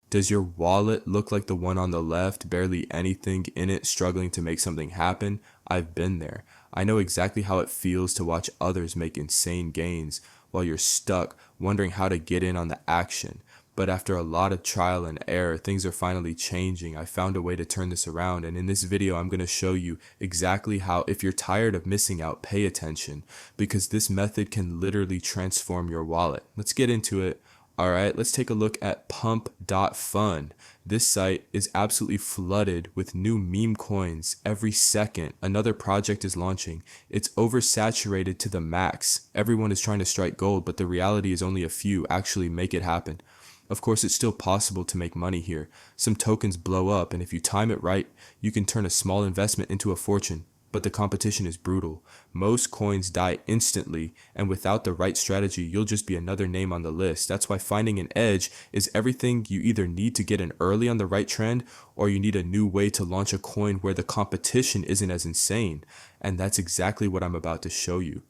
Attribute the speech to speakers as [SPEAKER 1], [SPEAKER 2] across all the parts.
[SPEAKER 1] Does your wallet look like the one on the left, barely anything in it, struggling to make something happen? I've been there. I know exactly how it feels to watch others make insane gains while you're stuck wondering how to get in on the action. But after a lot of trial and error, things are finally changing. I found a way to turn this around, and in this video I'm going to show you exactly how, if you're tired of missing out, pay attention, because this method can literally transform your wallet. Let's get into it. Alright, let's take a look at Pump.fun. This site is absolutely flooded with new meme coins every second. Another project is launching. It's oversaturated to the max. Everyone is trying to strike gold, but the reality is only a few actually make it happen. Of course, it's still possible to make money here. Some tokens blow up, and if you time it right, you can turn a small investment into a fortune. But the competition is brutal. Most coins die instantly, and without the right strategy, you'll just be another name on the list. That's why finding an edge is everything. You either need to get in early on the right trend, or you need a new way to launch a coin where the competition isn't as insane. And that's exactly what I'm about to show you.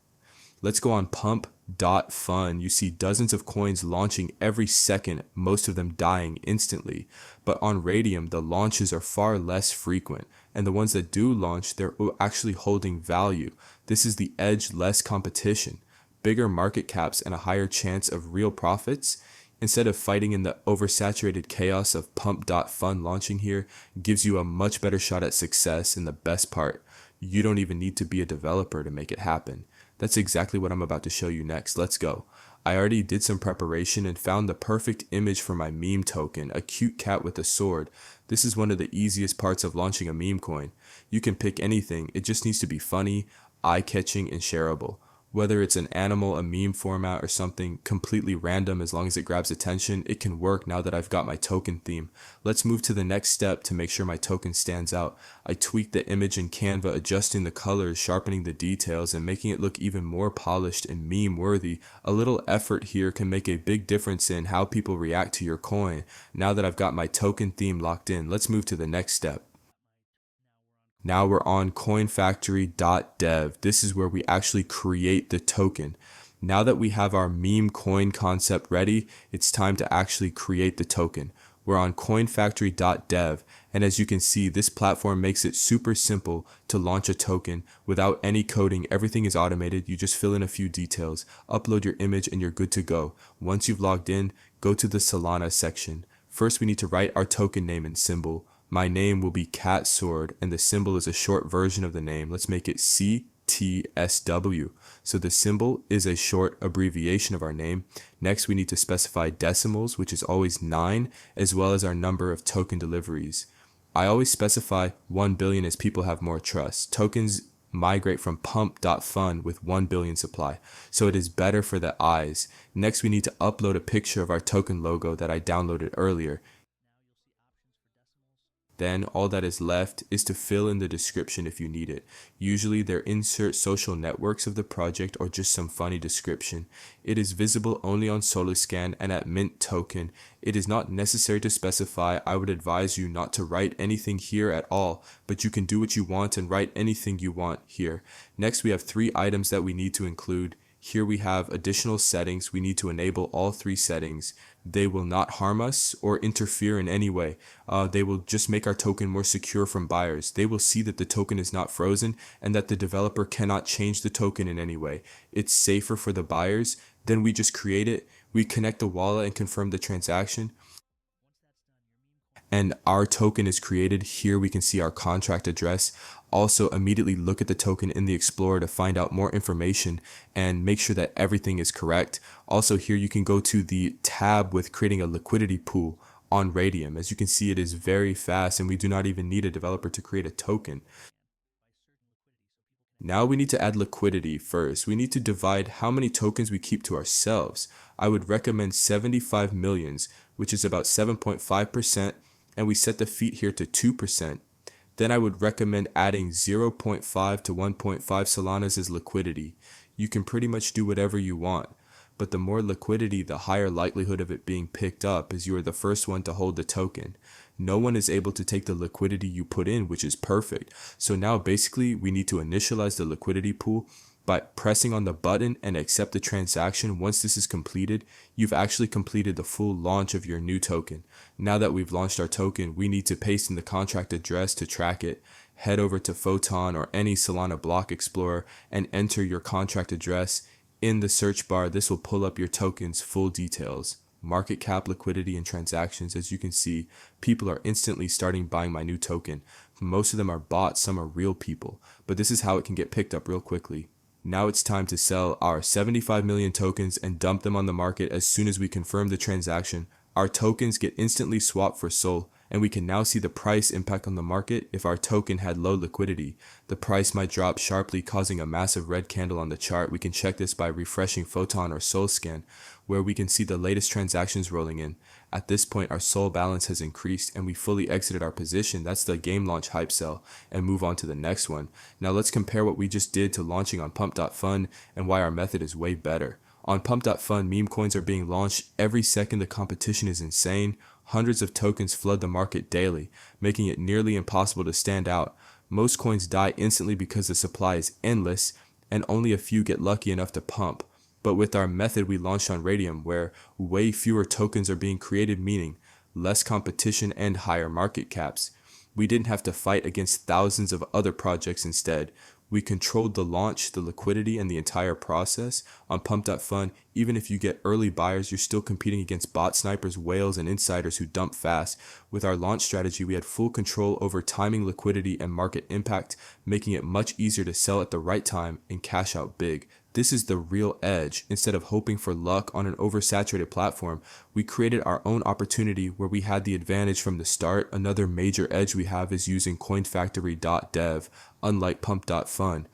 [SPEAKER 1] Let's go on Pump.fun. You see dozens of coins launching every second, most of them dying instantly. But on Radium, the launches are far less frequent, and the ones that do launch, they're actually holding value. This is the edge: less competition, bigger market caps, and a higher chance of real profits. Instead of fighting in the oversaturated chaos of Pump.fun, launching here gives you a much better shot at success, and the best part, you don't even need to be a developer to make it happen. That's exactly what I'm about to show you next. Let's go. I already did some preparation and found the perfect image for my meme token, a cute cat with a sword. This is one of the easiest parts of launching a meme coin. You can pick anything, it just needs to be funny, eye-catching, and shareable. Whether it's an animal, a meme format, or something completely random, as long as it grabs attention, it can work now that I've got my token theme. Let's move to the next step to make sure my token stands out. I tweaked the image in Canva, adjusting the colors, sharpening the details, and making it look even more polished and meme-worthy. A little effort here can make a big difference in how people react to your coin. Now that I've got my token theme locked in, let's move to the next step. Now we're on CoinFactory.dev. This is where we actually create the token. Now that we have our meme coin concept ready, it's time to actually create the token. We're on CoinFactory.dev, and as you can see, this platform makes it super simple to launch a token without any coding. Everything is automated. You just fill in a few details, upload your image, and you're good to go. Once you've logged in, go to the Solana section. First, we need to write our token name and symbol. My name will be Cat Sword, and the symbol is a short version of the name. Let's make it CTSW. So the symbol is a short abbreviation of our name. Next, we need to specify decimals, which is always 9, as well as our number of token deliveries. I always specify 1 billion as people have more trust. Tokens migrate from Pump.fun with 1 billion supply, so it is better for the eyes. Next, we need to upload a picture of our token logo that I downloaded earlier. Then all that is left is to fill in the description if you need it. Usually they're insert social networks of the project or just some funny description. It is visible only on Solascan and at Mint token. It is not necessary to specify. I would advise you not to write anything here at all, but you can do what you want and write anything you want here. Next, we have 3 items that we need to include. Here we have additional settings. We need to enable all 3 settings. They will not harm us or interfere in any way. They will just make our token more secure from buyers. They will see that the token is not frozen and that the developer cannot change the token in any way. It's safer for the buyers. Then we just create it. We connect the wallet and confirm the transaction, and our token is created. Here we can see our contract address. Also, immediately look at the token in the Explorer to find out more information and make sure that everything is correct. Also, here you can go to the tab with creating a liquidity pool on Radium. As you can see, it is very fast, and we do not even need a developer to create a token. Now we need to add liquidity first. We need to divide how many tokens we keep to ourselves. I would recommend 75 millions, which is about 7.5%. And we set the feet here to 2%. Then I would recommend adding 0.5 to 1.5 Solanas as liquidity. You can pretty much do whatever you want, but the more liquidity, the higher likelihood of it being picked up, as you are the first one to hold the token. No one is able to take the liquidity you put in, which is perfect. So now basically we need to initialize the liquidity pool. By pressing on the button and accept the transaction, once this is completed, you've actually completed the full launch of your new token. Now that we've launched our token, we need to paste in the contract address to track it. Head over to Photon or any Solana block explorer and enter your contract address. In the search bar, this will pull up your token's full details. Market cap, liquidity, and transactions. As you can see, people are instantly starting buying my new token. Most of them are bots, some are real people, but this is how it can get picked up real quickly. Now it's time to sell our 75 million tokens and dump them on the market as soon as we confirm the transaction. Our tokens get instantly swapped for SOL, and we can now see the price impact on the market. If our token had low liquidity, the price might drop sharply, causing a massive red candle on the chart. We can check this by refreshing Photon or SolScan, where we can see the latest transactions rolling in. At this point, our SOL balance has increased and we fully exited our position. That's the game launch hype sell, and move on to the next one. Now let's compare what we just did to launching on Pump.fun and why our method is way better. On Pump.fun, meme coins are being launched every second. The competition is insane. Hundreds of tokens flood the market daily, making it nearly impossible to stand out. Most coins die instantly because the supply is endless, and only a few get lucky enough to pump. But with our method we launched on Radium, where way fewer tokens are being created, meaning less competition and higher market caps, we didn't have to fight against thousands of other projects. Instead, we controlled the launch, the liquidity, and the entire process. On Pump.fun, even if you get early buyers, you're still competing against bot snipers, whales, and insiders who dump fast. With our launch strategy, we had full control over timing, liquidity, and market impact, making it much easier to sell at the right time and cash out big. This is the real edge. Instead of hoping for luck on an oversaturated platform, we created our own opportunity where we had the advantage from the start. Another major edge we have is using CoinFactory.dev, unlike Pump.fun,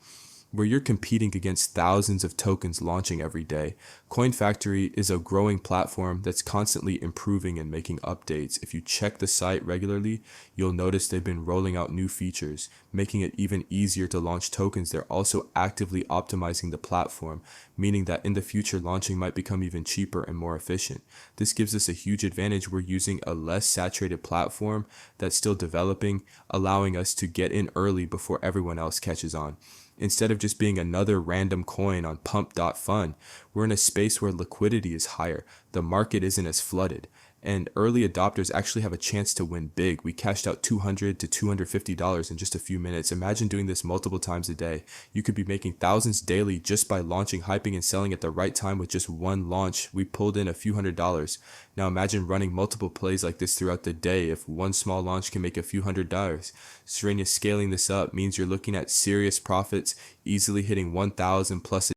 [SPEAKER 1] where you're competing against thousands of tokens launching every day. CoinFactory is a growing platform that's constantly improving and making updates. If you check the site regularly, you'll notice they've been rolling out new features, making it even easier to launch tokens. They're also actively optimizing the platform, meaning that in the future launching might become even cheaper and more efficient. This gives us a huge advantage. We're using a less saturated platform that's still developing, allowing us to get in early before everyone else catches on. Instead of just being another random coin on Pump.fun, we're in a space where liquidity is higher, the market isn't as flooded, and early adopters actually have a chance to win big. We cashed out $200 to $250 in just a few minutes. Imagine doing this multiple times a day. You could be making thousands daily just by launching, hyping, and selling at the right time. With just one launch, we pulled in a few $100s. Now imagine running multiple plays like this throughout the day. If one small launch can make a few $100, Serena, scaling this up means you're looking at serious profits, easily hitting 1,000 plus